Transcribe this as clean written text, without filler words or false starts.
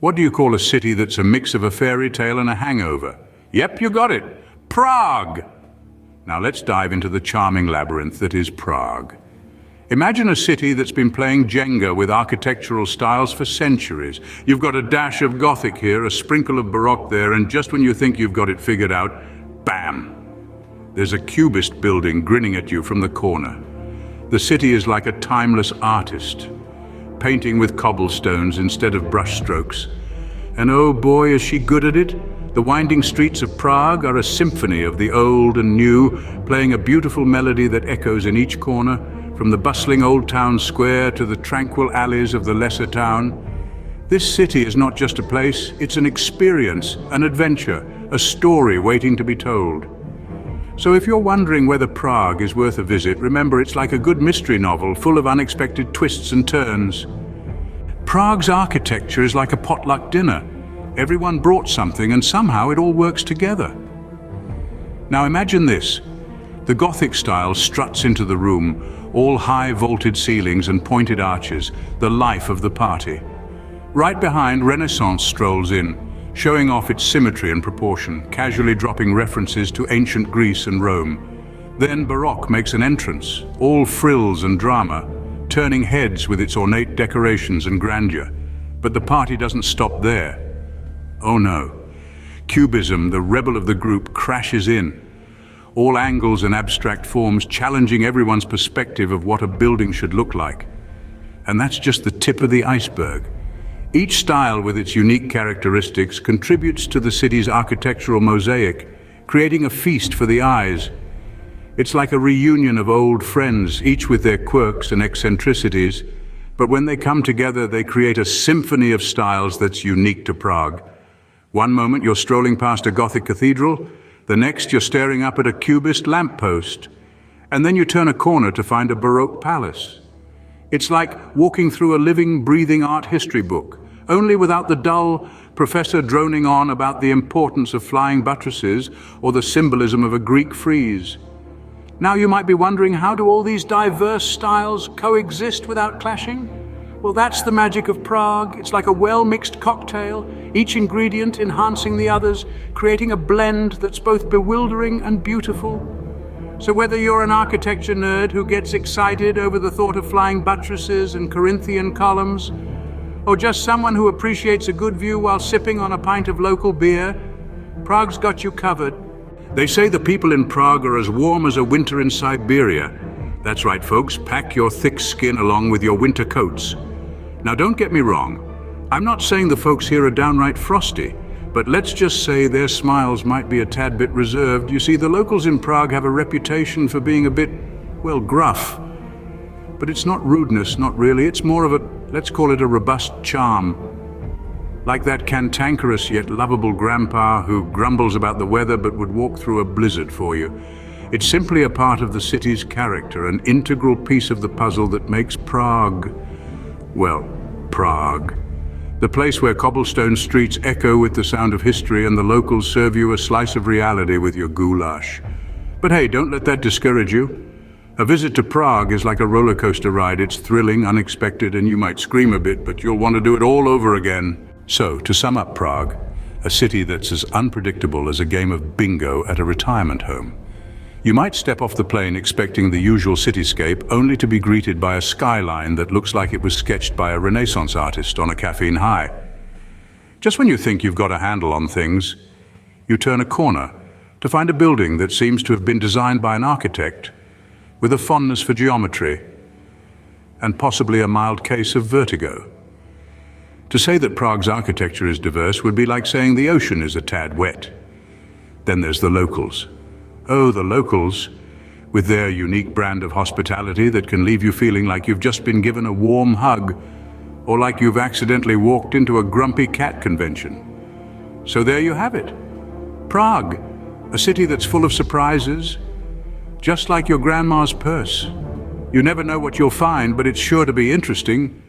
What do you call a city that's a mix of a fairy tale and a hangover? Yep, you got it. Prague! Now let's dive into the charming labyrinth that is Prague. Imagine a city that's been playing Jenga with architectural styles for centuries. You've got a dash of Gothic here, a sprinkle of Baroque there, and just when you think you've got it figured out, bam! There's a cubist building grinning at you from the corner. The city is like a timeless artist, painting with cobblestones instead of brushstrokes. And oh boy, is she good at it! The winding streets of Prague are a symphony of the old and new, playing a beautiful melody that echoes in each corner, from the bustling old town square to the tranquil alleys of the lesser town. This city is not just a place, it's an experience, an adventure, a story waiting to be told. So if you're wondering whether Prague is worth a visit, remember it's like a good mystery novel full of unexpected twists and turns. Prague's architecture is like a potluck dinner. Everyone brought something and somehow it all works together. Now imagine this. The Gothic style struts into the room, all high vaulted ceilings and pointed arches, the life of the party. Right behind, Renaissance strolls in, showing off its symmetry and proportion, casually dropping references to ancient Greece and Rome. Then Baroque makes an entrance, all frills and drama, turning heads with its ornate decorations and grandeur. But the party doesn't stop there. Oh no. Cubism, the rebel of the group, crashes in. All angles and abstract forms challenging everyone's perspective of what a building should look like. And that's just the tip of the iceberg. Each style with its unique characteristics contributes to the city's architectural mosaic, creating a feast for the eyes. It's like a reunion of old friends, each with their quirks and eccentricities, but when they come together, they create a symphony of styles that's unique to Prague. One moment you're strolling past a Gothic cathedral, the next you're staring up at a cubist lamppost, and then you turn a corner to find a Baroque palace. It's like walking through a living, breathing art history book, only without the dull professor droning on about the importance of flying buttresses or the symbolism of a Greek frieze. Now you might be wondering, how do all these diverse styles coexist without clashing? Well, that's the magic of Prague. It's like a well-mixed cocktail, each ingredient enhancing the others, creating a blend that's both bewildering and beautiful. So whether you're an architecture nerd who gets excited over the thought of flying buttresses and Corinthian columns, or just someone who appreciates a good view while sipping on a pint of local beer, Prague's got you covered. They say the people in Prague are as warm as a winter in Siberia. That's right, folks, pack your thick skin along with your winter coats. Now don't get me wrong, I'm not saying the folks here are downright frosty, but let's just say their smiles might be a tad bit reserved. You see, the locals in Prague have a reputation for being a bit, well, gruff. But it's not rudeness, not really, it's more of a, let's call it a robust charm. Like that cantankerous yet lovable grandpa who grumbles about the weather but would walk through a blizzard for you. It's simply a part of the city's character, an integral piece of the puzzle that makes Prague, well, Prague. The place where cobblestone streets echo with the sound of history and the locals serve you a slice of reality with your goulash. But hey, don't let that discourage you. A visit to Prague is like a roller coaster ride. It's thrilling, unexpected, and you might scream a bit, but you'll want to do it all over again. So, to sum up Prague, a city that's as unpredictable as a game of bingo at a retirement home. You might step off the plane expecting the usual cityscape, only to be greeted by a skyline that looks like it was sketched by a Renaissance artist on a caffeine high. Just when you think you've got a handle on things, you turn a corner to find a building that seems to have been designed by an architect with a fondness for geometry and possibly a mild case of vertigo. To say that Prague's architecture is diverse would be like saying the ocean is a tad wet. Then there's the locals. Oh, the locals, with their unique brand of hospitality that can leave you feeling like you've just been given a warm hug, or like you've accidentally walked into a grumpy cat convention. So there you have it. Prague, a city that's full of surprises, just like your grandma's purse. You never know what you'll find, but it's sure to be interesting.